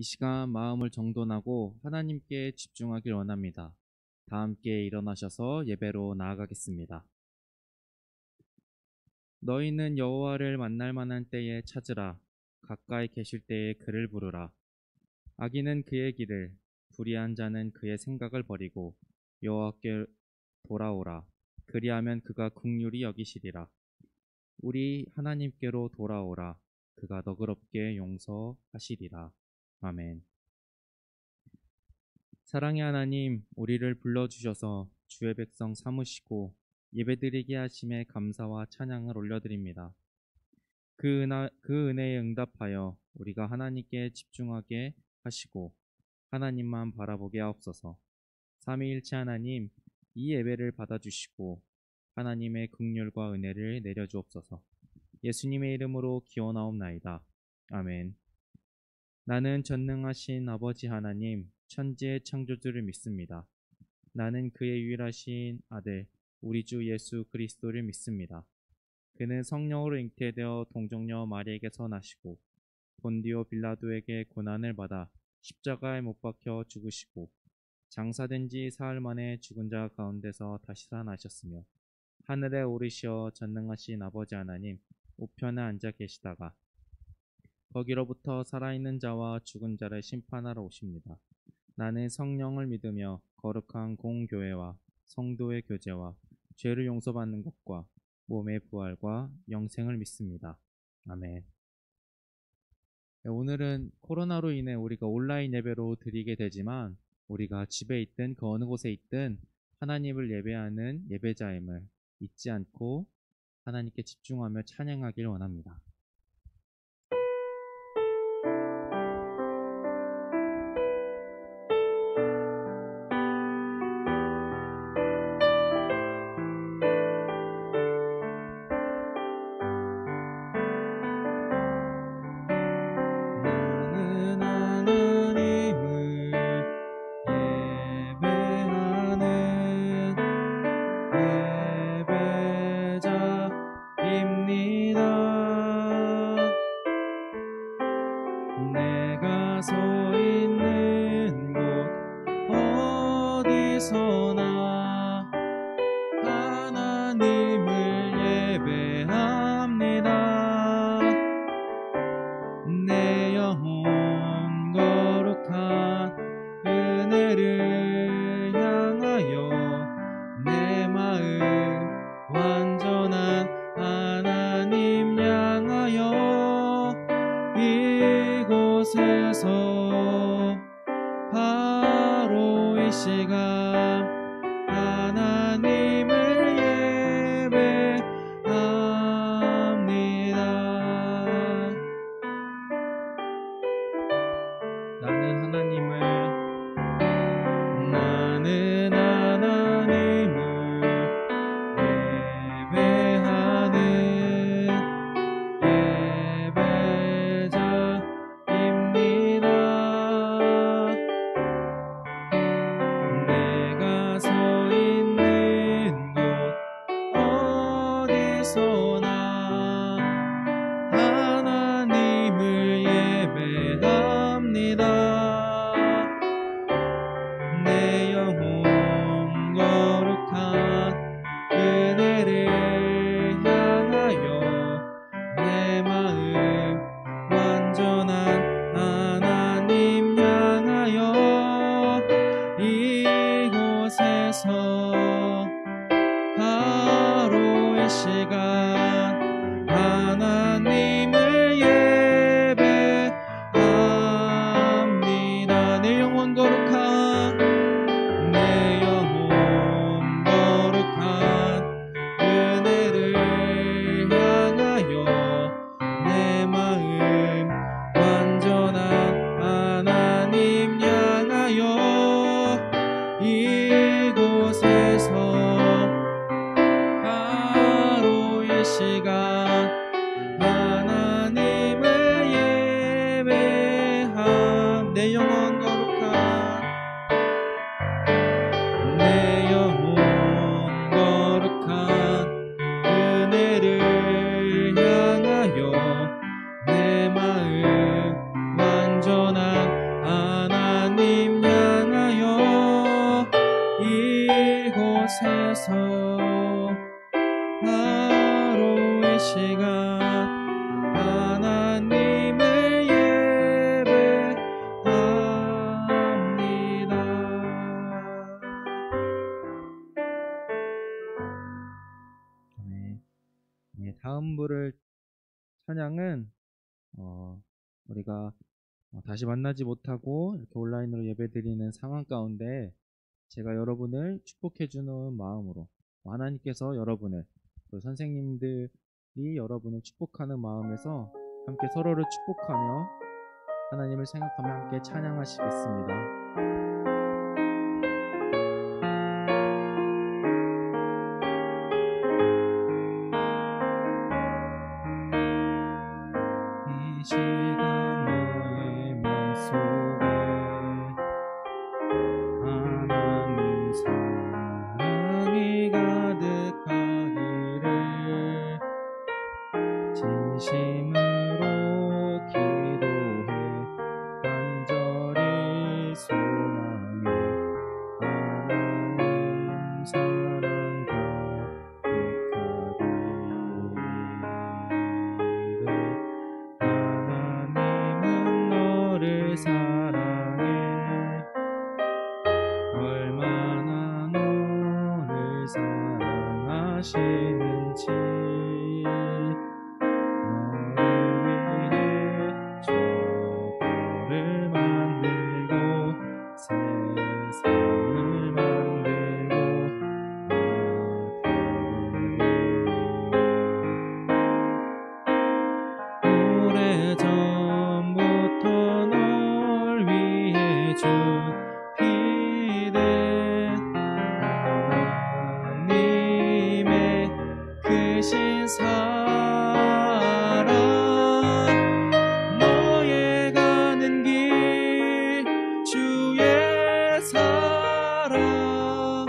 이 시간 마음을 정돈하고 하나님께 집중하길 원합니다. 다 함께 일어나셔서 예배로 나아가겠습니다. 너희는 여호와를 만날 만한 때에 찾으라. 가까이 계실 때에 그를 부르라. 악인은 그의 길을, 불의한 자는 그의 생각을 버리고 여호와께 돌아오라. 그리하면 그가 긍휼히 여기시리라. 우리 하나님께로 돌아오라. 그가 너그럽게 용서하시리라. 아멘. 사랑의 하나님, 우리를 불러주셔서 주의 백성 삼으시고 예배드리게 하심에 감사와 찬양을 올려드립니다. 그 은혜에 응답하여 우리가 하나님께 집중하게 하시고 하나님만 바라보게 하옵소서. 삼위일체 하나님, 이 예배를 받아주시고 하나님의 긍휼과 은혜를 내려주옵소서. 예수님의 이름으로 기원하옵나이다. 아멘. 나는 전능하신 아버지 하나님, 천지의 창조주를 믿습니다. 나는 그의 유일하신 아들, 우리 주 예수 그리스도를 믿습니다. 그는 성령으로 잉태되어 동정녀 마리에게서 나시고 본디오 빌라도에게 고난을 받아 십자가에 못 박혀 죽으시고 장사된 지 사흘 만에 죽은 자 가운데서 다시 살아나셨으며 하늘에 오르시어 전능하신 아버지 하나님 우편에 앉아 계시다가 거기로부터 살아있는 자와 죽은 자를 심판하러 오십니다. 나는 성령을 믿으며 거룩한 공교회와 성도의 교제와 죄를 용서받는 것과 몸의 부활과 영생을 믿습니다. 아멘. 오늘은 코로나로 인해 우리가 온라인 예배로 드리게 되지만 우리가 집에 있든 그 어느 곳에 있든 하나님을 예배하는 예배자임을 잊지 않고 하나님께 집중하며 찬양하길 원합니다. 바로 이 시간 하나님을 예배합니다. 나는 하나님을 예배하는 내 영혼 거룩한 은혜를 향하여 내 마음 완전한 하나님 향하여 이곳에서 바로 이 시간 하나님을 예배합니다. 내 영혼 거룩한 은혜를 향하여 내 마음 완전한 하나님 향하여 이곳에서 바로 이 시간 하나님을 예배함. 내 영혼 거룩한 은혜를 향하여 내 마음 완전한 하나님을 예배합니다. 네, 다음 부를 찬양은 우리가 다시 만나지 못하고 이렇게 온라인으로 예배드리는 상황 가운데 제가 여러분을 축복해주는 마음으로 하나님께서 여러분을 또 선생님들이 여러분을 축복하는 마음에서 함께 서로를 축복하며 하나님을 생각하며 함께 찬양하시겠습니다. 이 시간 너의 맘속에 하나님 사랑이 가득하기를 진심으로 기도해 간절히 소망해 하나님 사랑 가득하기를 하나님은 너를 사랑해 얼마나 너를 사랑하시는지 너를 위해 저 별을 만들고 세상을 만들고 오래전부터 널 위해 준비된 하나님의 크신 사랑 너의 가는 길 주의 사랑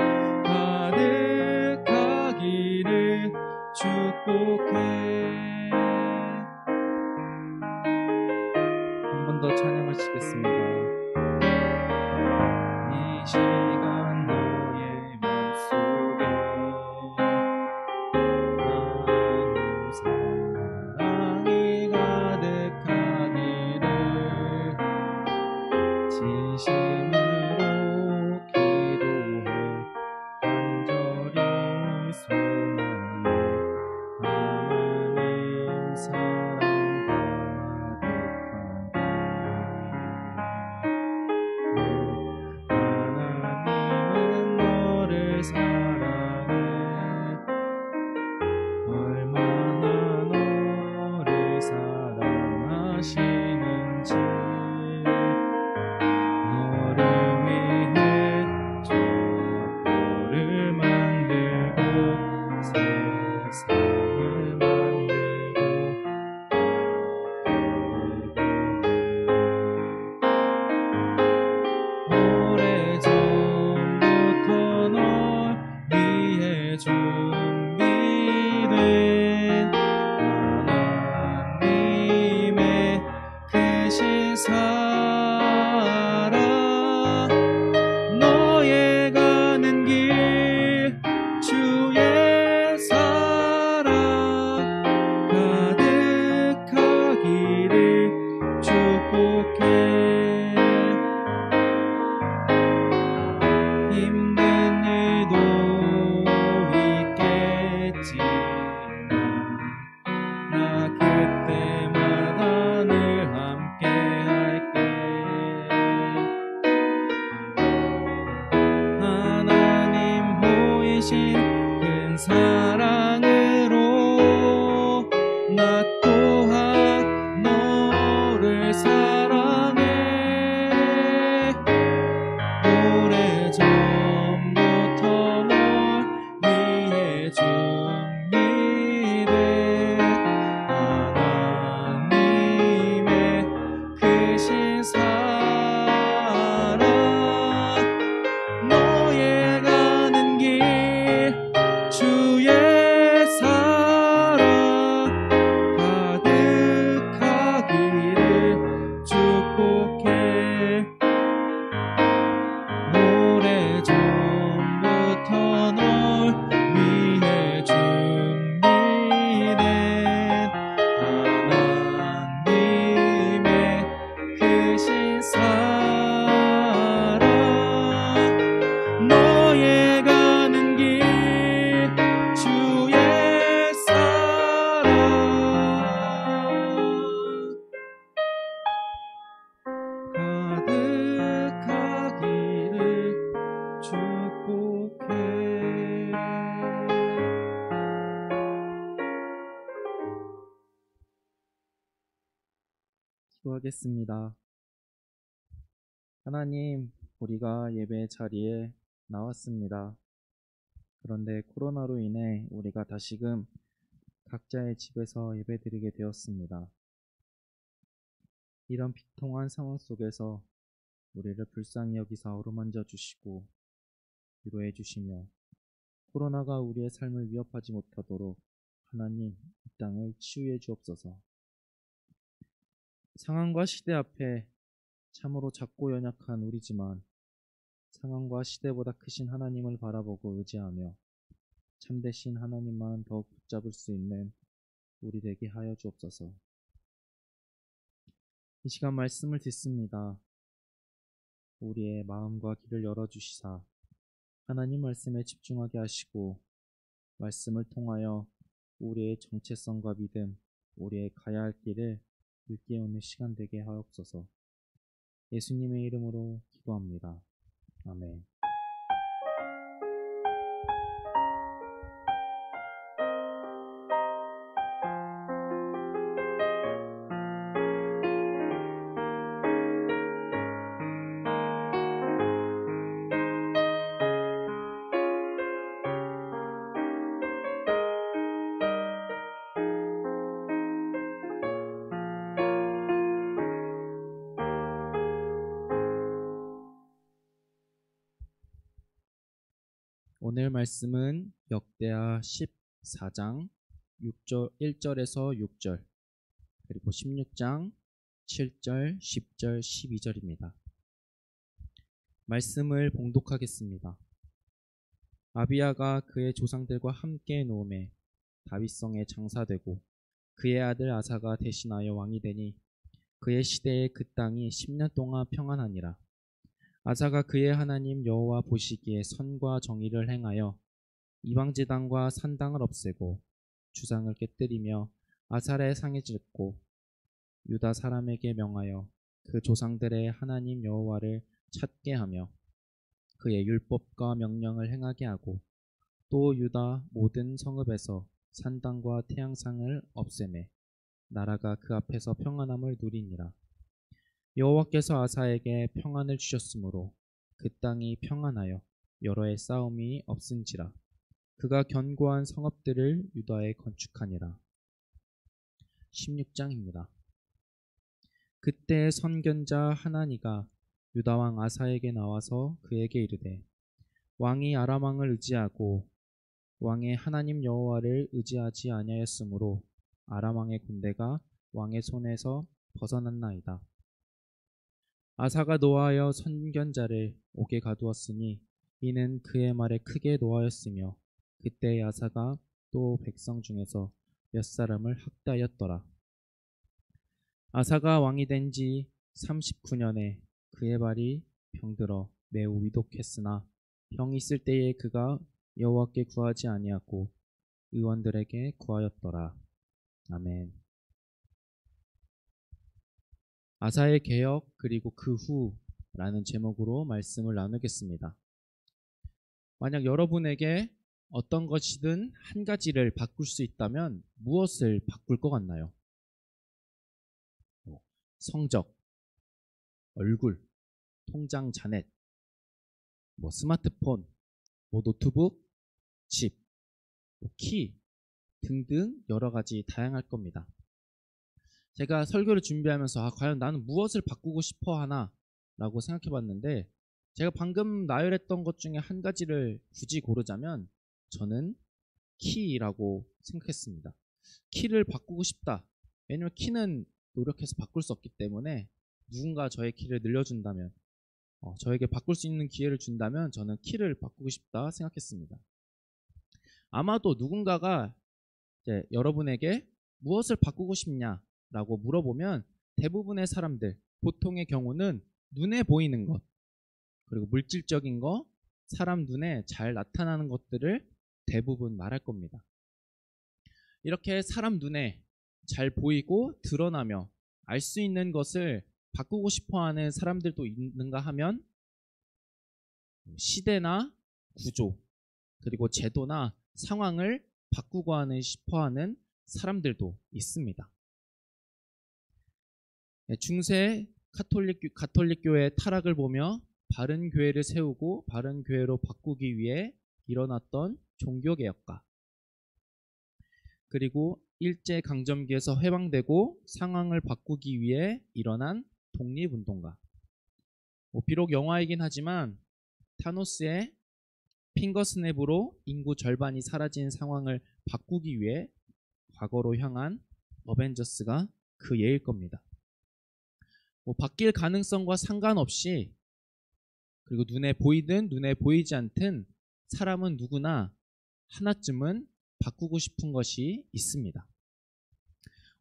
가득하기를 축복해. 한 번 더 찬양하시겠습니다. 이 시간 너의 맘속에 하나님 사랑이 가득하기를 진심으로 기도해 간절히 소망해 하나님 사랑 하나님은 너를 사랑해 얼마나 너를 사랑하시는지 너를 위해 저 별을 만들고 세상을 만들고 오래전부터 널 위해 준비된 하나님의 크신 사랑 너의 가는 길 주의 사랑 가득하기를 축복해. 힘든 일도 있겠지만 나 그때마다 늘 함께 할게. 하나님 보이신 큰 사랑으로 나 또한 너를 사랑해. 오래전부터 널 위해 준비된 하나님의 크신 사랑 너의 가는 길 주의 사랑 기도하겠습니다. 하나님, 우리가 예배 자리에 나왔습니다. 그런데 코로나로 인해 우리가 다시금 각자의 집에서 예배드리게 되었습니다. 이런 비통한 상황 속에서 우리를 불쌍히 여기사 어루만져 주시고 위로해 주시며 코로나가 우리의 삶을 위협하지 못하도록 하나님 이 땅을 치유해 주옵소서. 상황과 시대 앞에 참으로 작고 연약한 우리지만 상황과 시대보다 크신 하나님을 바라보고 의지하며 참되신 하나님만 더욱 붙잡을 수 있는 우리 되게 하여 주옵소서. 이 시간 말씀을 듣습니다. 우리의 마음과 귀를 열어주시사 하나님 말씀에 집중하게 하시고 말씀을 통하여 우리의 정체성과 믿음, 우리의 가야 할 길을 일깨우는 시간 되게 하옵소서. 예수님의 이름으로 기도합니다. 아멘. 오늘 말씀은 역대하 14장 1절에서 6절 그리고 16장 7절, 10절, 12절입니다. 말씀을 봉독하겠습니다. 아비야가 그의 조상들과 함께 노음에 다윗성에 장사되고 그의 아들 아사가 대신하여 왕이 되니 그의 시대에 그 땅이 10년 동안 평안하니라. 아사가 그의 하나님 여호와 보시기에 선과 정의를 행하여 이방제단과 산당을 없애고 주상을 깨뜨리며 아살의 상에 짓고 유다 사람에게 명하여 그 조상들의 하나님 여호와를 찾게 하며 그의 율법과 명령을 행하게 하고 또 유다 모든 성읍에서 산당과 태양상을 없애매 나라가 그 앞에서 평안함을 누리니라. 여호와께서 아사에게 평안을 주셨으므로 그 땅이 평안하여 여러 해 싸움이 없은지라. 그가 견고한 성읍들을 유다에 건축하니라. 16장입니다. 그때 선견자 하나니가 유다 왕 아사에게 나와서 그에게 이르되 왕이 아람 왕을 의지하고 왕의 하나님 여호와를 의지하지 아니하였으므로 아람 왕의 군대가 왕의 손에서 벗어났나이다. 아사가 노하여 선견자를 옥에 가두었으니 이는 그의 말에 크게 노하였으며 그때 아사가 또 백성 중에서 몇 사람을 학대하였더라. 아사가 왕이 된 지 39년에 그의 발이 병들어 매우 위독했으나 병이 있을 때에 그가 여호와께 구하지 아니하고 의원들에게 구하였더라. 아멘. 아사의 개혁 그리고 그 후라는 제목으로 말씀을 나누겠습니다. 만약 여러분에게 어떤 것이든 한 가지를 바꿀 수 있다면 무엇을 바꿀 것 같나요? 성적, 얼굴, 통장 잔액, 스마트폰, 노트북, 집, 키 등등 여러 가지 다양할 겁니다. 제가 설교를 준비하면서 과연 나는 무엇을 바꾸고 싶어 하나 라고 생각해 봤는데 제가 방금 나열했던 것 중에 한 가지를 굳이 고르자면 저는 키라고 생각했습니다. 키를 바꾸고 싶다. 왜냐면 키는 노력해서 바꿀 수 없기 때문에 누군가 저의 키를 늘려준다면 저에게 바꿀 수 있는 기회를 준다면 저는 키를 바꾸고 싶다 생각했습니다. 아마도 누군가가 이제 여러분에게 무엇을 바꾸고 싶냐 라고 물어보면 대부분의 사람들, 보통의 경우는 눈에 보이는 것, 그리고 물질적인 거, 사람 눈에 잘 나타나는 것들을 대부분 말할 겁니다. 이렇게 사람 눈에 잘 보이고 드러나며 알 수 있는 것을 바꾸고 싶어하는 사람들도 있는가 하면 시대나 구조, 그리고 제도나 상황을 바꾸고 싶어하는 사람들도 있습니다. 중세 가톨릭 교회의 타락을 보며 바른 교회를 세우고 바른 교회로 바꾸기 위해 일어났던 종교개혁가, 그리고 일제강점기에서 해방되고 상황을 바꾸기 위해 일어난 독립운동가. 비록 영화이긴 하지만 타노스의 핑거스냅으로 인구 절반이 사라진 상황을 바꾸기 위해 과거로 향한 어벤져스가 그 예일 겁니다. 바뀔 가능성과 상관없이, 그리고 눈에 보이든 눈에 보이지 않든 사람은 누구나 하나쯤은 바꾸고 싶은 것이 있습니다.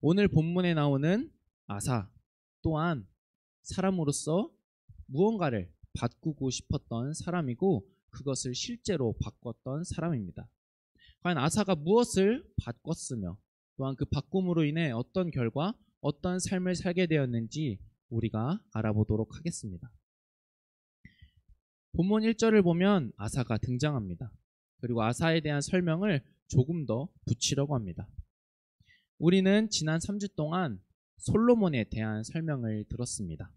오늘 본문에 나오는 아사 또한 사람으로서 무언가를 바꾸고 싶었던 사람이고 그것을 실제로 바꿨던 사람입니다. 과연 아사가 무엇을 바꿨으며 또한 그 바꿈으로 인해 어떤 결과, 어떤 삶을 살게 되었는지 우리가 알아보도록 하겠습니다. 본문 1절을 보면 아사가 등장합니다. 그리고 아사에 대한 설명을 조금 더 붙이려고 합니다. 우리는 지난 3주 동안 솔로몬에 대한 설명을 들었습니다.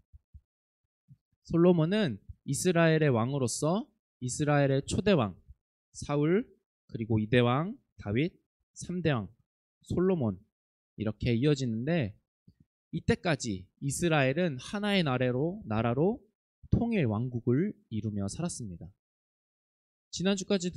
솔로몬은 이스라엘의 왕으로서 이스라엘의 초대왕 사울, 그리고 2대왕 다윗, 3대왕 솔로몬 이렇게 이어지는데, 이때까지 이스라엘은 하나의 나라로 통일 왕국을 이루며 살았습니다. 지난주까지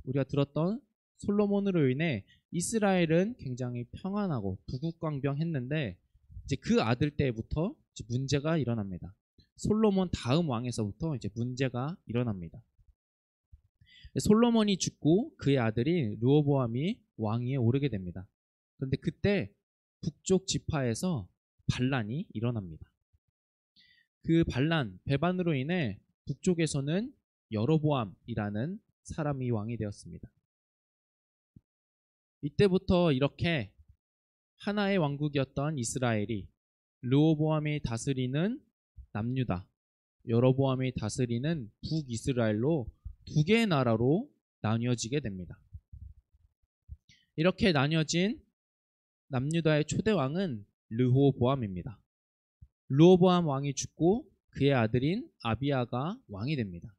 우리가 들었던 솔로몬으로 인해 이스라엘은 굉장히 평안하고 부국강병했는데, 이제 그 아들 때부터 이제 문제가 일어납니다. 솔로몬 다음 왕에서부터 이제 문제가 일어납니다. 솔로몬이 죽고 그의 아들이 르호보암이 왕위에 오르게 됩니다. 그런데 그때 북쪽 지파에서 반란이 일어납니다. 그 배반으로 인해 북쪽에서는 여로보암이라는 사람이 왕이 되었습니다. 이때부터 이렇게 하나의 왕국이었던 이스라엘이 르호보암이 다스리는 남유다, 여로보암이 다스리는 북이스라엘로 두 개의 나라로 나뉘어지게 됩니다. 이렇게 나뉘어진 남유다의 초대왕은 르호보암입니다. 르호보암 왕이 죽고 그의 아들인 아비야가 왕이 됩니다.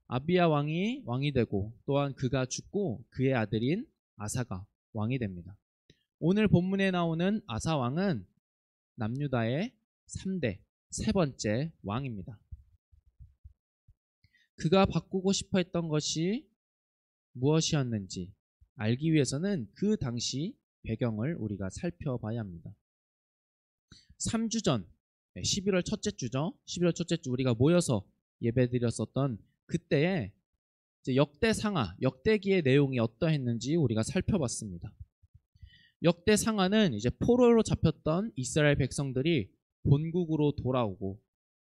아비야 왕이 되고 또한 그가 죽고 그의 아들인 아사가 왕이 됩니다. 오늘 본문에 나오는 아사 왕은 남유다의 3대 세 번째 왕입니다. 그가 바꾸고 싶어 했던 것이 무엇이었는지 알기 위해서는 그 당시 배경을 우리가 살펴봐야 합니다. 3주 전 11월 첫째 주죠. 11월 첫째 주 우리가 모여서 예배드렸었던 그때의 이제 역대기의 내용이 어떠했는지 우리가 살펴봤습니다. 역대상하는 이제 포로로 잡혔던 이스라엘 백성들이 본국으로 돌아오고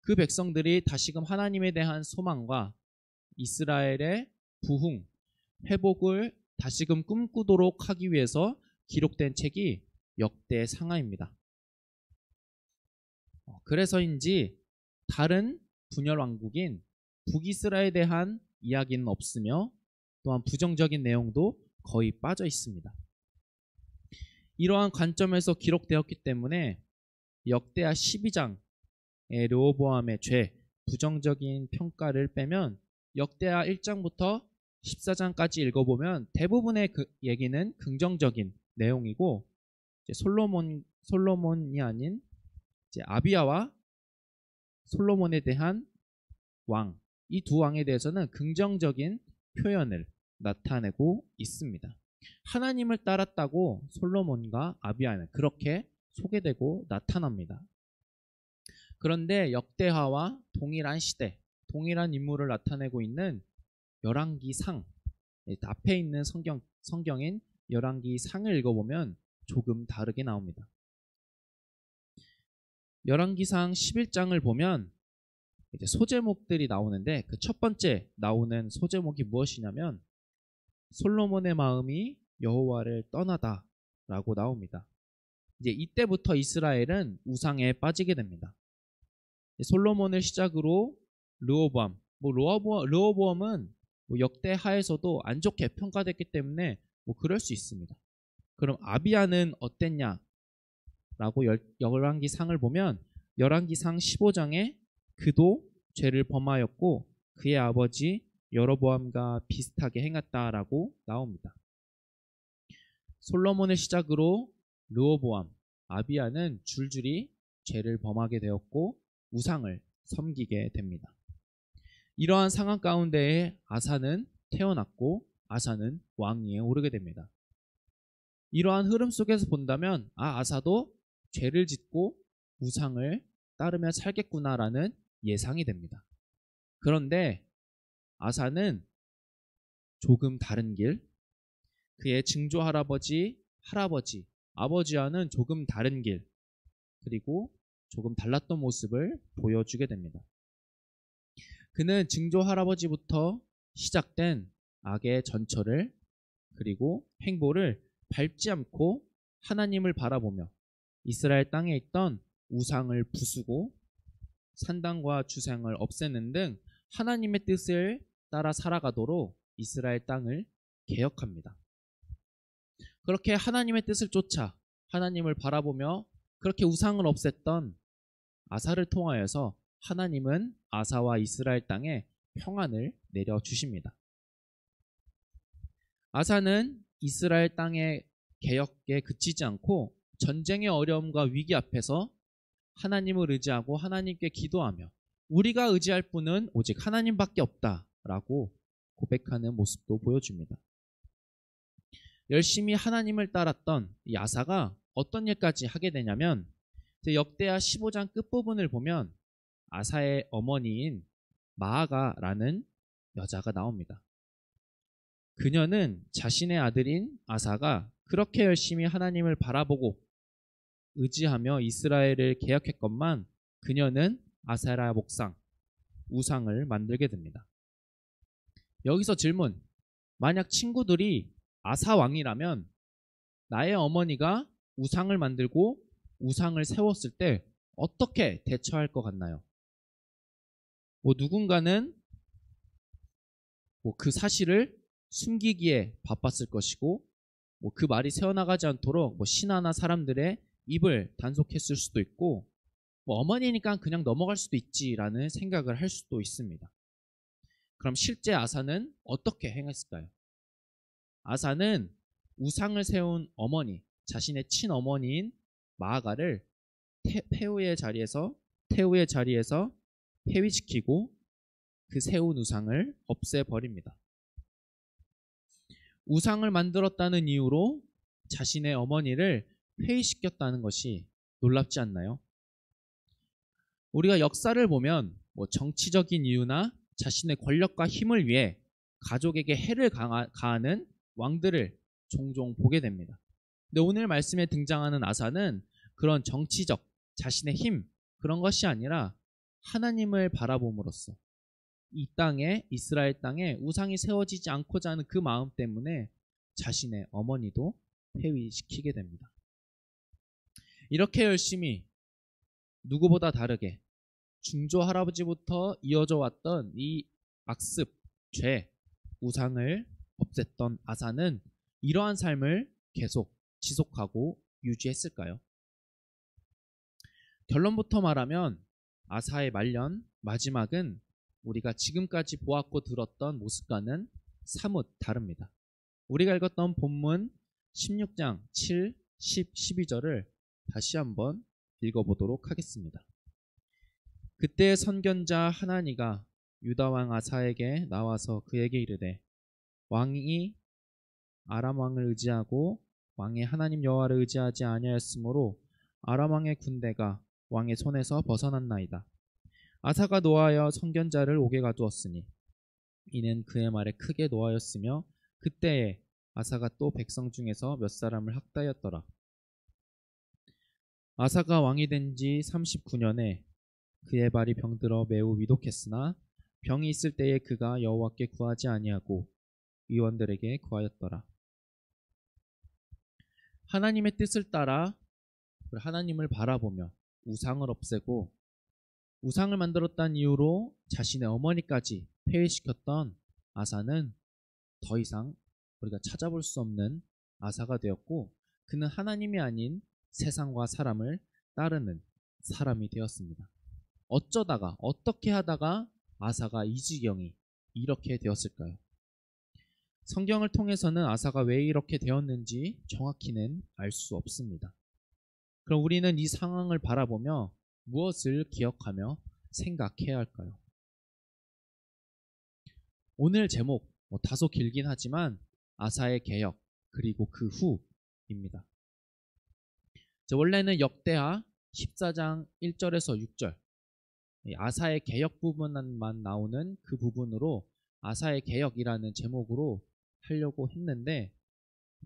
그 백성들이 다시금 하나님에 대한 소망과 이스라엘의 부흥, 회복을 다시금 꿈꾸도록 하기 위해서 기록된 책이 역대상하입니다. 그래서인지 다른 분열 왕국인 북이스라엘에 대한 이야기는 없으며 또한 부정적인 내용도 거의 빠져 있습니다. 이러한 관점에서 기록되었기 때문에 역대하 12장의 르호보암의 죄, 부정적인 평가를 빼면 역대하 1장부터 14장까지 읽어보면 대부분의 그 얘기는 긍정적인 내용이고, 이제 솔로몬이 아닌 이제 아비야와 솔로몬에 대한 왕, 이 두 왕에 대해서는 긍정적인 표현을 나타내고 있습니다. 하나님을 따랐다고 솔로몬과 아비야는 그렇게 소개되고 나타납니다. 그런데 역대하와 동일한 시대, 동일한 인물을 나타내고 있는 열왕기상, 앞에 있는 성경인 열왕기상을 읽어보면 조금 다르게 나옵니다. 열왕기상 11장을 보면 이제 소제목들이 나오는데, 그 첫 번째 나오는 소제목이 무엇이냐면 솔로몬의 마음이 여호와를 떠나다라고 나옵니다. 이제 이때부터 이스라엘은 우상에 빠지게 됩니다. 솔로몬을 시작으로 르호보암은 역대하에서도 안 좋게 평가됐기 때문에 그럴 수 있습니다. 그럼 아비야는 어땠냐? 아사라고 열왕기상을 보면 열왕기상 15장에 그도 죄를 범하였고 그의 아버지 여로보암과 비슷하게 행했다라고 나옵니다. 솔로몬을 시작으로 르호보암, 아비야는 줄줄이 죄를 범하게 되었고 우상을 섬기게 됩니다. 이러한 상황 가운데에 아사는 태어났고 아사는 왕위에 오르게 됩니다. 이러한 흐름 속에서 본다면 아사도 죄를 짓고 우상을 따르며 살겠구나라는 예상이 됩니다. 그런데 아사는 조금 다른 길, 그의 증조 할아버지, 아버지와는 조금 다른 길, 그리고 조금 달랐던 모습을 보여주게 됩니다. 그는 증조 할아버지부터 시작된 악의 전철을 그리고 행보를 밟지 않고 하나님을 바라보며 이스라엘 땅에 있던 우상을 부수고 산당과 주상을 없애는 등 하나님의 뜻을 따라 살아가도록 이스라엘 땅을 개혁합니다. 그렇게 하나님의 뜻을 쫓아 하나님을 바라보며 그렇게 우상을 없앴던 아사를 통하여서 하나님은 아사와 이스라엘 땅에 평안을 내려주십니다. 아사는 이스라엘 땅의 개혁에 그치지 않고 전쟁의 어려움과 위기 앞에서 하나님을 의지하고 하나님께 기도하며 우리가 의지할 분은 오직 하나님밖에 없다라고 고백하는 모습도 보여줍니다. 열심히 하나님을 따랐던 이 아사가 어떤 일까지 하게 되냐면 역대하 15장 끝부분을 보면 아사의 어머니인 마아가라는 여자가 나옵니다. 그녀는 자신의 아들인 아사가 그렇게 열심히 하나님을 바라보고 의지하며 이스라엘을 개혁했건만 그녀는 아세라 목상, 우상을 만들게 됩니다. 여기서 질문, 만약 친구들이 아사 왕이라면 나의 어머니가 우상을 만들고 우상을 세웠을 때 어떻게 대처할 것 같나요? 누군가는 그 사실을 숨기기에 바빴을 것이고 그 말이 새어나가지 않도록 신하나 사람들의 입을 단속했을 수도 있고 어머니니까 그냥 넘어갈 수도 있지라는 생각을 할 수도 있습니다. 그럼 실제 아사는 어떻게 행했을까요? 아사는 우상을 세운 어머니, 자신의 친어머니인 마아가를 태우의 자리에서 폐위시키고 그 세운 우상을 없애버립니다. 우상을 만들었다는 이유로 자신의 어머니를 폐위시켰다는 것이 놀랍지 않나요? 우리가 역사를 보면 정치적인 이유나 자신의 권력과 힘을 위해 가족에게 해를 가하는 왕들을 종종 보게 됩니다. 근데 오늘 말씀에 등장하는 아사는 그런 정치적 자신의 힘 그런 것이 아니라 하나님을 바라봄으로써 이 땅에 이스라엘 땅에 우상이 세워지지 않고자 하는 그 마음 때문에 자신의 어머니도 폐위시키게 됩니다. 이렇게 열심히 누구보다 다르게 중조 할아버지부터 이어져 왔던 이 악습, 죄, 우상을 없앴던 아사는 이러한 삶을 계속 지속하고 유지했을까요? 결론부터 말하면 아사의 말년, 마지막은 우리가 지금까지 보았고 들었던 모습과는 사뭇 다릅니다. 우리가 읽었던 본문 16장 7, 10, 12절을 다시 한번 읽어보도록 하겠습니다. 그때 선견자 하나니가 유다왕 아사에게 나와서 그에게 이르되 왕이 아람 왕을 의지하고 왕의 하나님 여호와를 의지하지 아니하였으므로 아람 왕의 군대가 왕의 손에서 벗어났나이다. 아사가 노하여 선견자를 옥에 가두었으니 이는 그의 말에 크게 노하였으며 그때에 아사가 또 백성 중에서 몇 사람을 학대하였더라. 아사가 왕이 된 지 39년에 그의 발이 병들어 매우 위독했으나 병이 있을 때에 그가 여호와께 구하지 아니하고 위원들에게 구하였더라. 하나님의 뜻을 따라 하나님을 바라보며 우상을 없애고 우상을 만들었다는 이유로 자신의 어머니까지 폐위시켰던 아사는 더 이상 우리가 찾아볼 수 없는 아사가 되었고 그는 하나님이 아닌 세상과 사람을 따르는 사람이 되었습니다. 어쩌다가 어떻게 하다가 아사가 이 지경이 이렇게 되었을까요? 성경을 통해서는 아사가 왜 이렇게 되었는지 정확히는 알 수 없습니다. 그럼 우리는 이 상황을 바라보며 무엇을 기억하며 생각해야 할까요? 오늘 제목 다소 길긴 하지만 아사의 개혁 그리고 그 후입니다. 원래는 역대하 14장 1절에서 6절 아사의 개혁 부분만 나오는 그 부분으로 아사의 개혁이라는 제목으로 하려고 했는데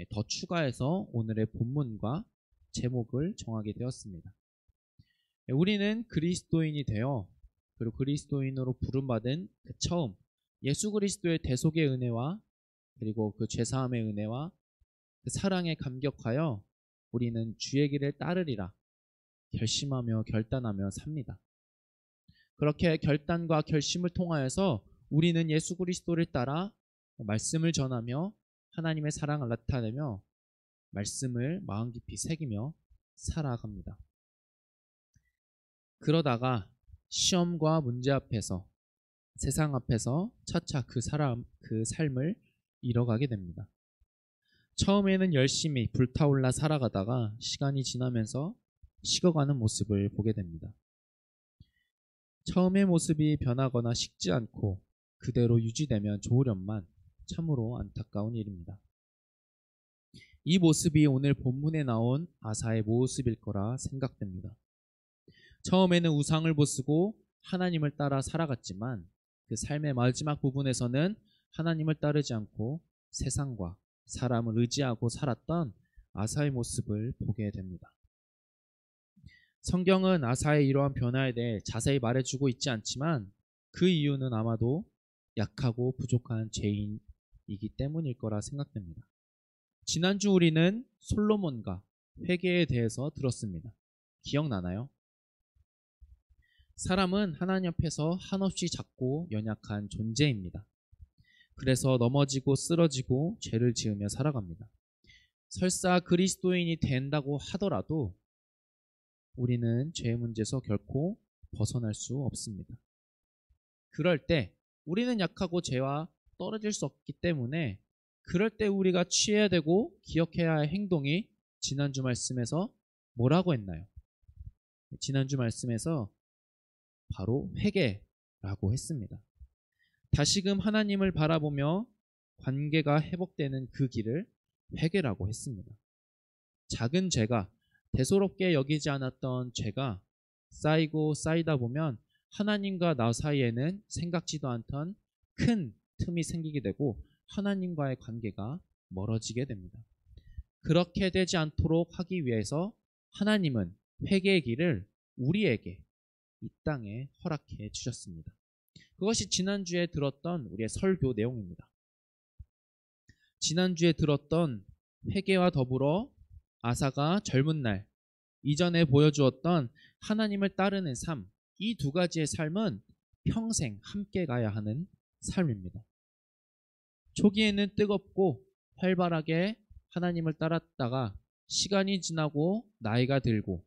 더 추가해서 오늘의 본문과 제목을 정하게 되었습니다. 우리는 그리스도인이 되어 그리고 그리스도인으로 부름받은 그 처음 예수 그리스도의 대속의 은혜와 그리고 그 죄사함의 은혜와 그 사랑에 감격하여 우리는 주의 길을 따르리라 결심하며 결단하며 삽니다. 그렇게 결단과 결심을 통하여서 우리는 예수 그리스도를 따라 말씀을 전하며 하나님의 사랑을 나타내며 말씀을 마음 깊이 새기며 살아갑니다. 그러다가 시험과 문제 앞에서 세상 앞에서 차차 그 삶을 잃어가게 됩니다. 처음에는 열심히 불타올라 살아가다가 시간이 지나면서 식어가는 모습을 보게 됩니다. 처음의 모습이 변하거나 식지 않고 그대로 유지되면 좋으련만 참으로 안타까운 일입니다. 이 모습이 오늘 본문에 나온 아사의 모습일 거라 생각됩니다. 처음에는 우상을 보쓰고 하나님을 따라 살아갔지만 그 삶의 마지막 부분에서는 하나님을 따르지 않고 세상과 사람을 의지하고 살았던 아사의 모습을 보게 됩니다. 성경은 아사의 이러한 변화에 대해 자세히 말해주고 있지 않지만 그 이유는 아마도 약하고 부족한 죄인이기 때문일 거라 생각됩니다. 지난주 우리는 솔로몬과 회개에 대해서 들었습니다. 기억나나요? 사람은 하나님 앞에서 한없이 작고 연약한 존재입니다. 그래서 넘어지고 쓰러지고 죄를 지으며 살아갑니다. 설사 그리스도인이 된다고 하더라도 우리는 죄의 문제에서 결코 벗어날 수 없습니다. 그럴 때 우리는 약하고 죄와 떨어질 수 없기 때문에 그럴 때 우리가 취해야 되고 기억해야 할 행동이 지난주 말씀에서 뭐라고 했나요? 지난주 말씀에서 바로 회개라고 했습니다. 다시금 하나님을 바라보며 관계가 회복되는 그 길을 회개라고 했습니다. 작은 죄가 대수롭게 여기지 않았던 죄가 쌓이고 쌓이다 보면 하나님과 나 사이에는 생각지도 않던 큰 틈이 생기게 되고 하나님과의 관계가 멀어지게 됩니다. 그렇게 되지 않도록 하기 위해서 하나님은 회개의 길을 우리에게 이 땅에 허락해 주셨습니다. 그것이 지난주에 들었던 우리의 설교 내용입니다. 지난주에 들었던 회개와 더불어 아사가 젊은 날 이전에 보여주었던 하나님을 따르는 삶, 이 두 가지의 삶은 평생 함께 가야 하는 삶입니다. 초기에는 뜨겁고 활발하게 하나님을 따랐다가 시간이 지나고 나이가 들고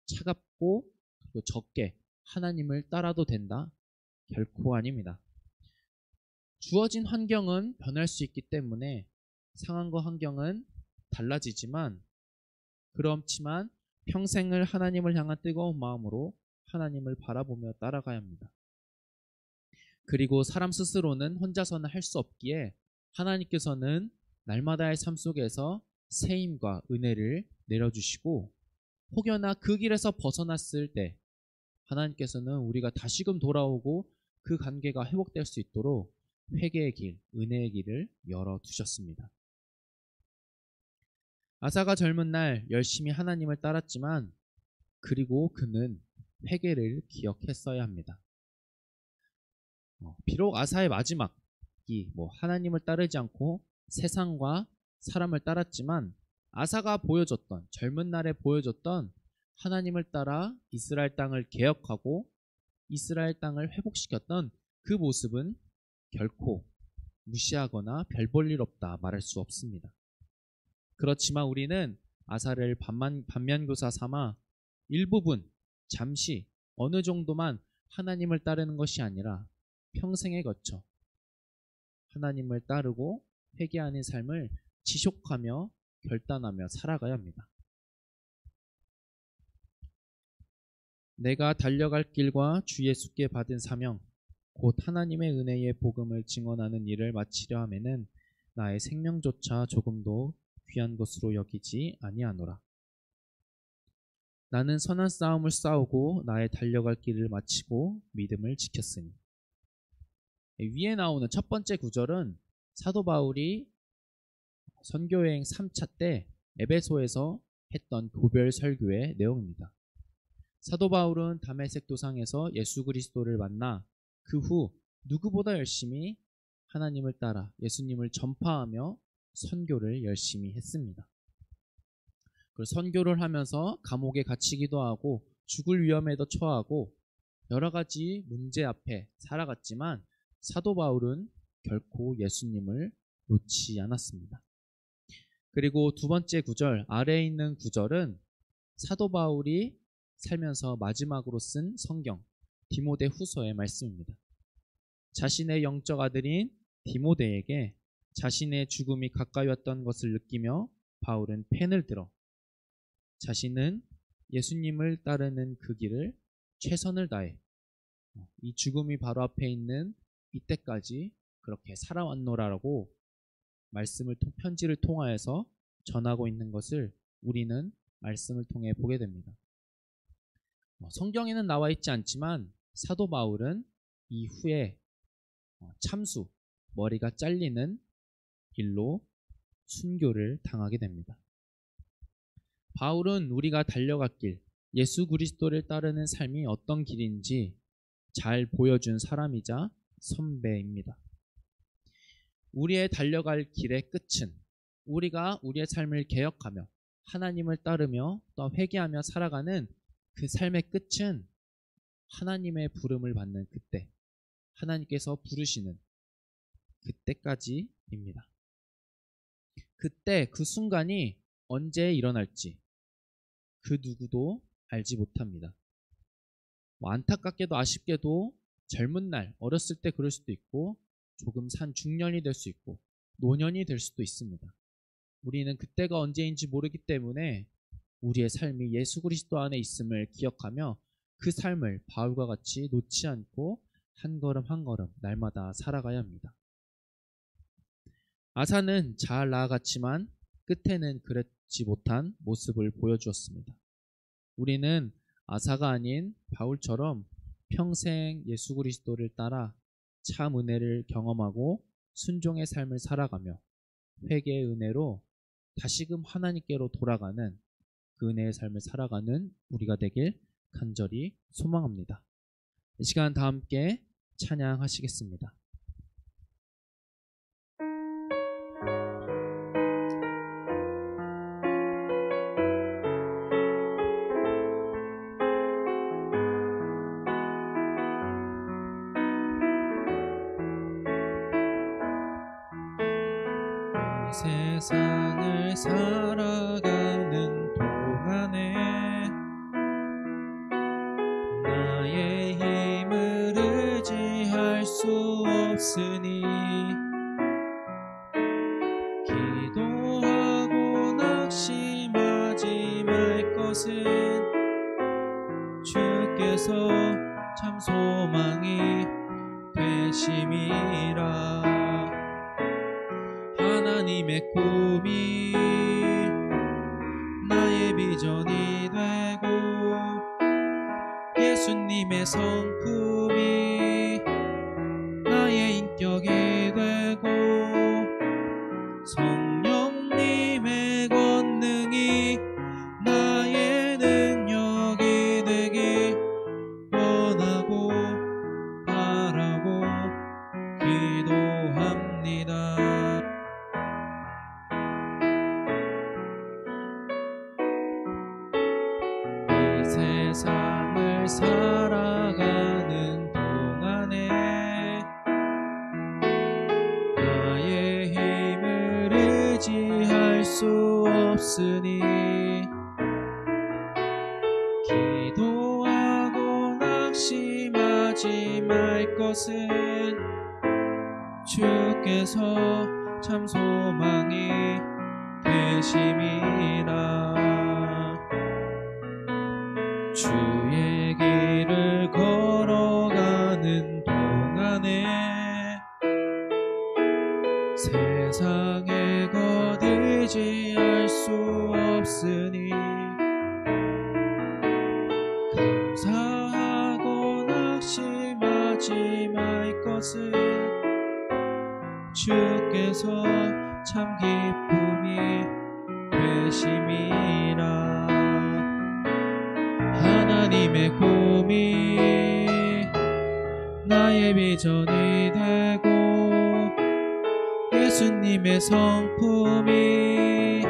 차갑고 그리고 적게 하나님을 따라도 된다? 결코 아닙니다. 주어진 환경은 변할 수 있기 때문에 상황과 환경은 달라지지만 그렇지만 평생을 하나님을 향한 뜨거운 마음으로 하나님을 바라보며 따라가야 합니다. 그리고 사람 스스로는 혼자서는 할 수 없기에 하나님께서는 날마다의 삶 속에서 세임과 은혜를 내려주시고 혹여나 그 길에서 벗어났을 때 하나님께서는 우리가 다시금 돌아오고 그 관계가 회복될 수 있도록 회개의 길, 은혜의 길을 열어두셨습니다. 아사가 젊은 날 열심히 하나님을 따랐지만 그리고 그는 회개를 기억했어야 합니다. 비록 아사의 마지막이 하나님을 따르지 않고 세상과 사람을 따랐지만 아사가 보여줬던 젊은 날에 보여줬던 하나님을 따라 이스라엘 땅을 개혁하고 이스라엘 땅을 회복시켰던 그 모습은 결코 무시하거나 별 볼 일 없다 말할 수 없습니다. 그렇지만 우리는 아사를 반면교사 삼아 일부분, 잠시, 어느 정도만 하나님을 따르는 것이 아니라 평생에 거쳐 하나님을 따르고 회개하는 삶을 지속하며 결단하며 살아가야 합니다. 내가 달려갈 길과 주 예수께 받은 사명, 곧 하나님의 은혜의 복음을 증언하는 일을 마치려 하면은 나의 생명조차 조금도 귀한 것으로 여기지 아니하노라. 나는 선한 싸움을 싸우고 나의 달려갈 길을 마치고 믿음을 지켰으니. 위에 나오는 첫 번째 구절은 사도 바울이 선교여행 3차 때 에베소에서 했던 교별 설교의 내용입니다. 사도 바울은 다메섹 도상에서 예수 그리스도를 만나 그 후 누구보다 열심히 하나님을 따라 예수님을 전파하며 선교를 열심히 했습니다. 그 선교를 하면서 감옥에 갇히기도 하고 죽을 위험에도 처하고 여러 가지 문제 앞에 살아갔지만 사도 바울은 결코 예수님을 놓지 않았습니다. 그리고 두 번째 구절, 아래에 있는 구절은 사도 바울이 살면서 마지막으로 쓴 성경 디모데 후서의 말씀입니다. 자신의 영적 아들인 디모데에게 자신의 죽음이 가까이 왔던 것을 느끼며 바울은 펜을 들어 자신은 예수님을 따르는 그 길을 최선을 다해 이 죽음이 바로 앞에 있는 이때까지 그렇게 살아왔노라라고 말씀을 편지를 통하여서 전하고 있는 것을 우리는 말씀을 통해 보게 됩니다. 성경에는 나와 있지 않지만 사도 바울은 이후에 참수, 머리가 잘리는 길로 순교를 당하게 됩니다. 바울은 우리가 달려갈 길, 예수 그리스도를 따르는 삶이 어떤 길인지 잘 보여준 사람이자 선배입니다. 우리의 달려갈 길의 끝은 우리가 우리의 삶을 개혁하며 하나님을 따르며 또 회개하며 살아가는 그 삶의 끝은 하나님의 부름을 받는 그때, 하나님께서 부르시는 그때까지입니다. 그때 그 순간이 언제 일어날지 그 누구도 알지 못합니다. 안타깝게도 아쉽게도 젊은 날, 어렸을 때 그럴 수도 있고 조금 산 중년이 될 수 있고 노년이 될 수도 있습니다. 우리는 그때가 언제인지 모르기 때문에 우리의 삶이 예수 그리스도 안에 있음을 기억하며 그 삶을 바울과 같이 놓지 않고 한 걸음 한 걸음 날마다 살아가야 합니다. 아사는 잘 나아갔지만 끝에는 그렇지 못한 모습을 보여주었습니다. 우리는 아사가 아닌 바울처럼 평생 예수 그리스도를 따라 참 은혜를 경험하고 순종의 삶을 살아가며 회개의 은혜로 다시금 하나님께로 돌아가는 그 은혜의 삶을 살아가는 우리가 되길 간절히 소망합니다. 이 시간 다 함께 찬양하시겠습니다. 세상을 살아가는 동안에 나의 힘을 의지할 수 없으니 기도하고 낙심하지 말 것은 주께서 참 소망이 되심이라. 하나님의 꿈이 나의 비전이 되고 예수님의 성품이 나의 인격이 되고 성령님의 권능이 나의 능력이 되길 원하고 바라고 기도합니다. 세상을 살아가는 동안에 나의 힘을 의지할 수 없으니 낙심하지 말 것은 주께서 참 소망이 되심이라. 주의 길을 걸어가는 동안에 세상에 거두지할 수 없으니 감사하고 낙심하지 말 것은 주께서 참 기쁨이 되심이라. 하나님의 꿈이 나의 비전이 되고 예수님의 성품이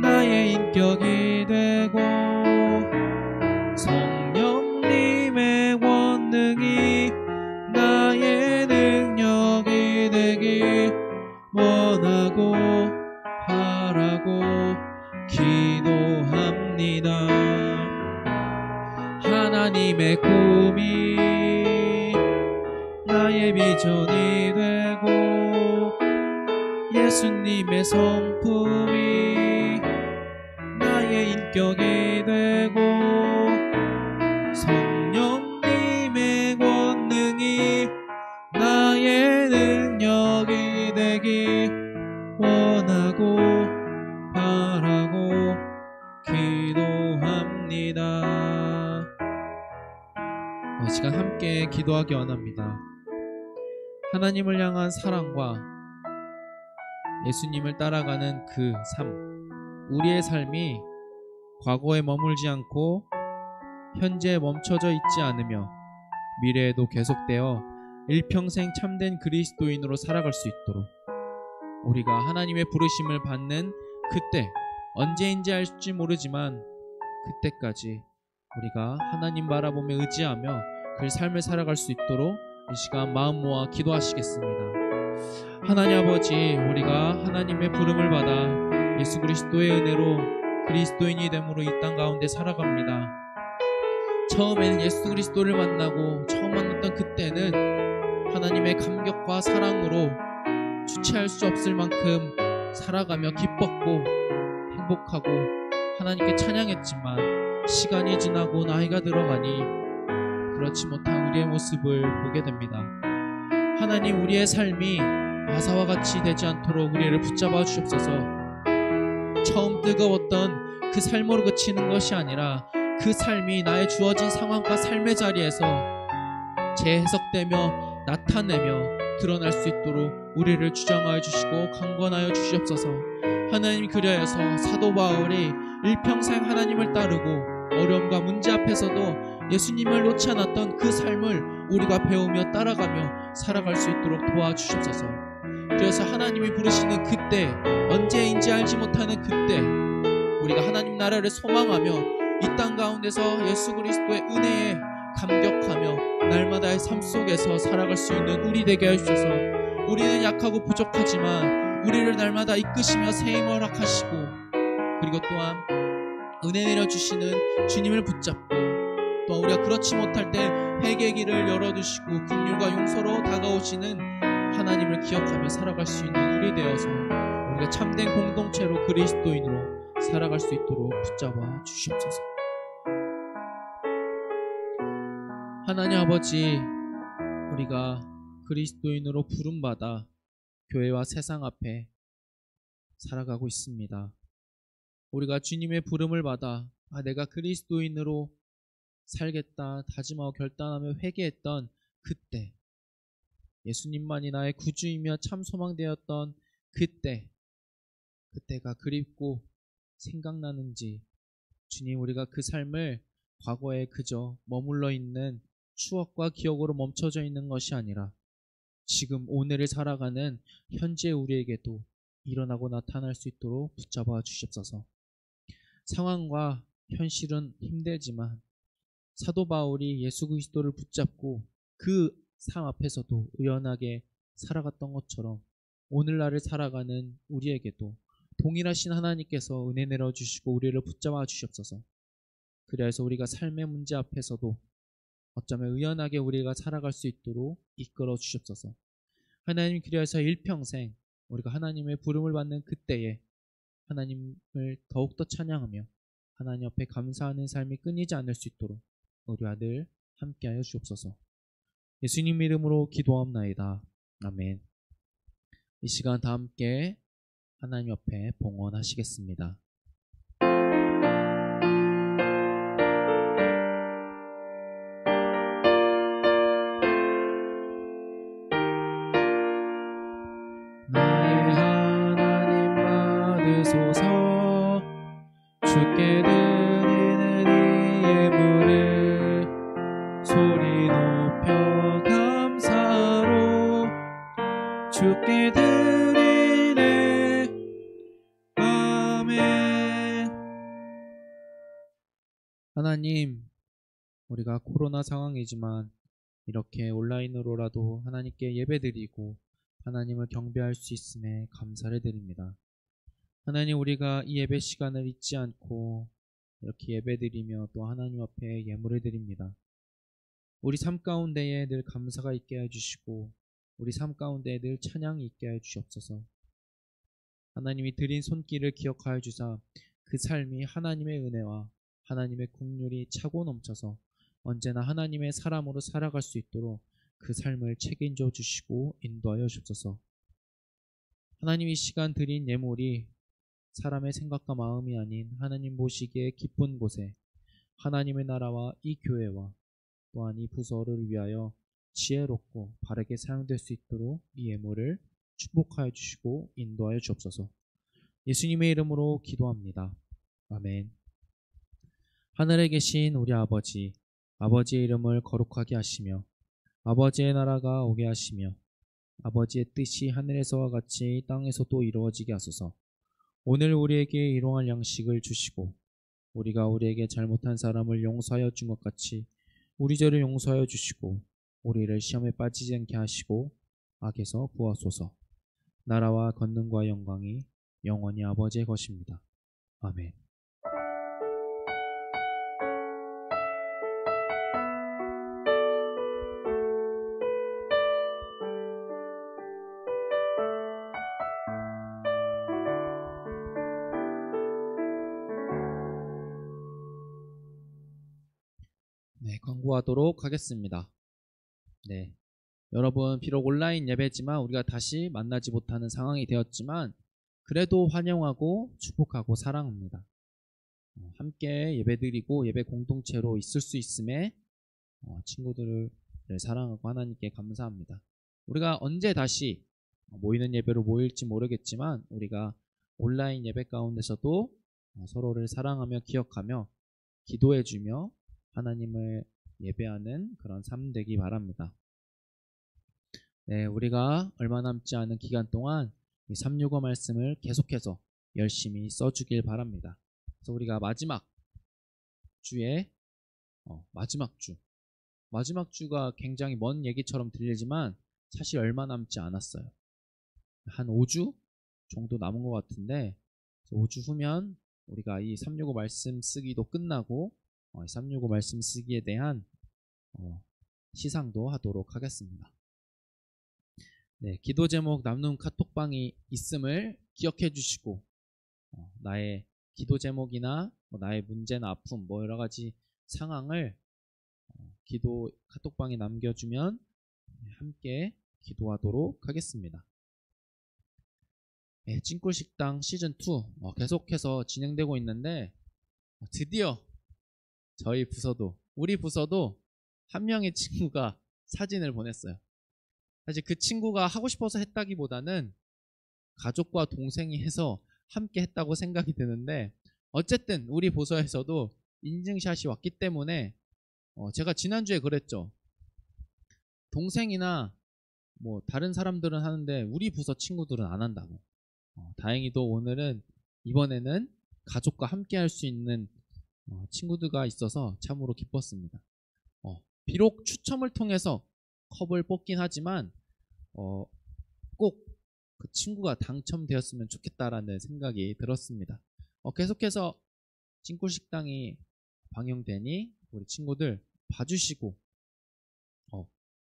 나의 인격이 되고 성령님의 권능이 나의 능력이 되기 원하고 바라고 기도합니다. 하나님의 꿈이 나의 비전이 되고 예수님의 성품이 나의 인격이 되고 성령님의 권능이 나의 능력이 되기 원하고 바라고 기도합니다. 이 시간 함께 기도하기 원합니다. 하나님을 향한 사랑과 예수님을 따라가는 그 삶, 우리의 삶이 과거에 머물지 않고 현재에 멈춰져 있지 않으며 미래에도 계속되어 일평생 참된 그리스도인으로 살아갈 수 있도록 우리가 하나님의 부르심을 받는 그때, 언제인지 알지 모르지만 그때까지 우리가 하나님 바라보며 의지하며 그 삶을 살아갈 수 있도록 이 시간 마음 모아 기도하시겠습니다. 하나님 아버지, 우리가 하나님의 부름을 받아 예수 그리스도의 은혜로 그리스도인이 됨으로 이 땅 가운데 살아갑니다. 처음에는 예수 그리스도를 만나고 처음 만났던 그때는 하나님의 감격과 사랑으로 주체할 수 없을 만큼 살아가며 기뻤고 행복하고 하나님께 찬양했지만 시간이 지나고 나이가 들어가니 그렇지 못한 우리의 모습을 보게 됩니다. 하나님, 우리의 삶이 아사와 같이 되지 않도록 우리를 붙잡아 주옵소서. 처음 뜨거웠던 그 삶으로 그치는 것이 아니라 그 삶이 나의 주어진 상황과 삶의 자리에서 재해석되며 나타내며 드러날 수 있도록 우리를 주장하여 주시고 강권하여 주시옵소서. 하나님, 그리하여서 사도 바울이 일평생 하나님을 따르고 어려움과 문제 앞에서도 예수님을 놓지 않았던 그 삶을 우리가 배우며 따라가며 살아갈 수 있도록 도와주시옵소서. 그래서 하나님이 부르시는 그때, 언제인지 알지 못하는 그때 우리가 하나님 나라를 소망하며 이 땅 가운데서 예수 그리스도의 은혜에 감격하며 날마다의 삶 속에서 살아갈 수 있는 우리 되게 하옵소서. 우리는 약하고 부족하지만 우리를 날마다 이끄시며 세임 허락하시고 그리고 또한 은혜 내려주시는 주님을 붙잡고 또 우리가 그렇지 못할 때 회개의 길을 열어두시고 긍휼과 용서로 다가오시는 하나님을 기억하며 살아갈 수 있는 우리 되어서 우리가 참된 공동체로 그리스도인으로 살아갈 수 있도록 붙잡아 주시옵소서. 하나님 아버지, 우리가 그리스도인으로 부름받아 교회와 세상 앞에 살아가고 있습니다. 우리가 주님의 부름을 받아 내가 그리스도인으로 살겠다 다짐하고 결단하며 회개했던 그때, 예수님만이 나의 구주이며 참 소망되었던 그때가 그립고 생각나는지, 주님, 우리가 그 삶을 과거에 그저 머물러 있는 추억과 기억으로 멈춰져 있는 것이 아니라 지금 오늘을 살아가는 현재 우리에게도 일어나고 나타날 수 있도록 붙잡아 주시옵소서. 상황과 현실은 힘들지만 사도 바울이 예수 그리스도를 붙잡고 그 삶 앞에서도 의연하게 살아갔던 것처럼 오늘날을 살아가는 우리에게도 동일하신 하나님께서 은혜 내려주시고 우리를 붙잡아 주시옵소서. 그래서 우리가 삶의 문제 앞에서도 어쩌면 의연하게 우리가 살아갈 수 있도록 이끌어 주시옵소서. 하나님, 그리하여서 일평생 우리가 하나님의 부름을 받는 그때에 하나님을 더욱더 찬양하며 하나님 앞에 감사하는 삶이 끊이지 않을 수 있도록 우리와 늘 함께하여 주옵소서. 예수님 이름으로 기도하옵나이다. 아멘. 이 시간 다 함께 하나님 앞에 봉헌하시겠습니다. 나의 하나님 받으소서. 주께 드리는 이 예물을 소리 높여 감사로 주께 드리네. 아멘. 하나님, 우리가 코로나 상황이지만 이렇게 온라인으로라도 하나님께 예배드리고 하나님을 경배할 수 있음에 감사를 드립니다. 하나님, 우리가 이 예배 시간을 잊지 않고 이렇게 예배드리며 또 하나님 앞에 예물을 드립니다. 우리 삶 가운데에 늘 감사가 있게 해주시고 우리 삶 가운데에 늘 찬양이 있게 해주시옵소서. 하나님이 드린 손길을 기억하여 주사 그 삶이 하나님의 은혜와 하나님의 긍휼이 차고 넘쳐서 언제나 하나님의 사람으로 살아갈 수 있도록 그 삶을 책임져 주시고 인도하여 주옵소서. 하나님, 이 시간 드린 예물이 사람의 생각과 마음이 아닌 하나님 보시기에 기쁜 곳에 하나님의 나라와 이 교회와 또한 이 부서를 위하여 지혜롭고 바르게 사용될 수 있도록 이 예물을 축복하여 주시고 인도하여 주옵소서. 예수님의 이름으로 기도합니다. 아멘. 하늘에 계신 우리 아버지, 아버지의 이름을 거룩하게 하시며 아버지의 나라가 오게 하시며 아버지의 뜻이 하늘에서와 같이 땅에서도 이루어지게 하소서. 오늘 우리에게 일용할 양식을 주시고 우리가 우리에게 잘못한 사람을 용서하여 준 것 같이 우리 죄를 용서하여 주시고 우리를 시험에 빠지지 않게 하시고 악에서 구하소서. 나라와 권능과 영광이 영원히 아버지의 것입니다. 아멘. 네, 광고하도록 하겠습니다. 네, 여러분, 비록 온라인 예배지만 우리가 다시 만나지 못하는 상황이 되었지만 그래도 환영하고 축복하고 사랑합니다. 함께 예배드리고 예배 공동체로 있을 수 있음에 친구들을 사랑하고 하나님께 감사합니다. 우리가 언제 다시 모이는 예배로 모일지 모르겠지만 우리가 온라인 예배 가운데서도 서로를 사랑하며 기억하며 기도해주며 하나님을 예배하는 그런 삶 되기 바랍니다. 네, 우리가 얼마 남지 않은 기간 동안 이 365 말씀을 계속해서 열심히 써주길 바랍니다. 그래서 우리가 마지막 주에 마지막 주가 굉장히 먼 얘기처럼 들리지만 사실 얼마 남지 않았어요. 한 5주 정도 남은 것 같은데 5주 후면 우리가 이 365 말씀 쓰기도 끝나고 365 말씀 쓰기에 대한 시상도 하도록 하겠습니다. 네, 기도 제목 남는 카톡방이 있음을 기억해 주시고 나의 기도 제목이나 나의 문제나 아픔 여러 가지 상황을 기도 카톡방에 남겨주면 함께 기도하도록 하겠습니다. 네, 찐꿀식당 시즌2 계속해서 진행되고 있는데 드디어 우리 부서도 한 명의 친구가 사진을 보냈어요. 사실 그 친구가 하고 싶어서 했다기보다는 가족과 동생이 해서 함께 했다고 생각이 드는데 어쨌든 우리 부서에서도 인증샷이 왔기 때문에 제가 지난주에 그랬죠. 동생이나 다른 사람들은 하는데 우리 부서 친구들은 안 한다고. 다행히도 이번에는 가족과 함께 할 수 있는 친구들과 있어서 참으로 기뻤습니다. 비록 추첨을 통해서 컵을 뽑긴 하지만 꼭 그 친구가 당첨되었으면 좋겠다라는 생각이 들었습니다. 계속해서 찐꿀식당이 방영되니 우리 친구들 봐주시고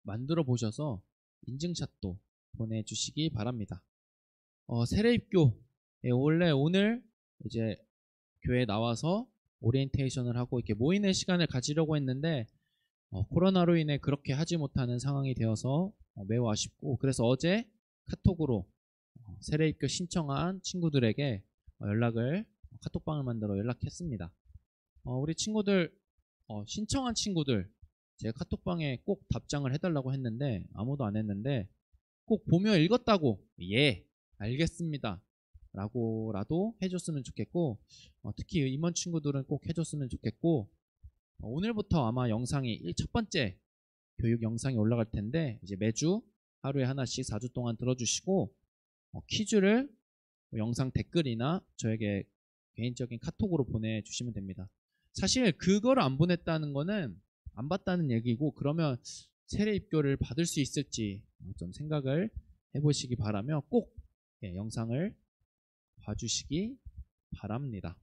만들어 보셔서 인증샷도 보내주시기 바랍니다. 세례입교. 원래 오늘 이제 교회 나와서 오리엔테이션을 하고 이렇게 모이는 시간을 가지려고 했는데 코로나로 인해 그렇게 하지 못하는 상황이 되어서 매우 아쉽고, 그래서 어제 카톡으로 세례입교 신청한 친구들에게 연락을 카톡방을 만들어 연락했습니다. 우리 친구들 신청한 친구들 제 카톡방에 꼭 답장을 해달라고 했는데 아무도 안 했는데, 꼭 보며 읽었다고 예 알겠습니다 라고라도 해줬으면 좋겠고, 특히 임원 친구들은 꼭 해줬으면 좋겠고, 오늘부터 아마 영상이 첫 번째 교육 영상이 올라갈 텐데, 이제 매주 하루에 하나씩 4주 동안 들어주시고, 퀴즈를 영상 댓글이나 저에게 개인적인 카톡으로 보내주시면 됩니다. 사실 그걸 안 보냈다는 거는 안 봤다는 얘기고, 그러면 세례 입교를 받을 수 있을지 좀 생각을 해보시기 바라며 꼭 영상을 봐주시기 바랍니다.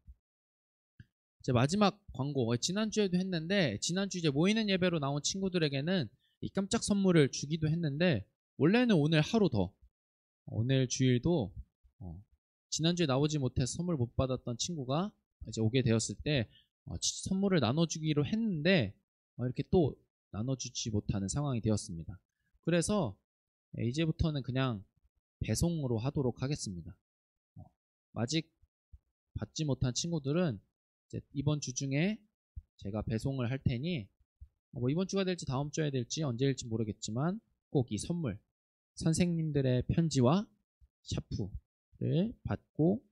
이제 마지막 광고, 지난주에도 했는데, 지난주 이제 모이는 예배로 나온 친구들에게는 이 깜짝 선물을 주기도 했는데, 원래는 오늘 하루 더, 오늘 주일도 지난주에 나오지 못해서 선물 못 받았던 친구가 이제 오게 되었을 때 선물을 나눠주기로 했는데 이렇게 또 나눠주지 못하는 상황이 되었습니다. 그래서 이제부터는 그냥 배송으로 하도록 하겠습니다. 아직 받지 못한 친구들은 이제 이번 주 중에 제가 배송을 할 테니, 이번 주가 될지 다음 주에 될지 언제일지 모르겠지만 꼭 이 선물, 선생님들의 편지와 샤프를 받고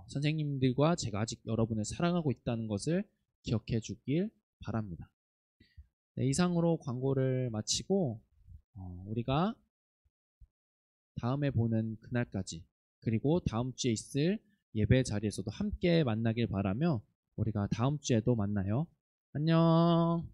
선생님들과 제가 아직 여러분을 사랑하고 있다는 것을 기억해 주길 바랍니다. 네, 이상으로 광고를 마치고 우리가 다음에 보는 그날까지, 그리고 다음 주에 있을 예배 자리에서도 함께 만나길 바라며 우리가 다음 주에도 만나요. 안녕.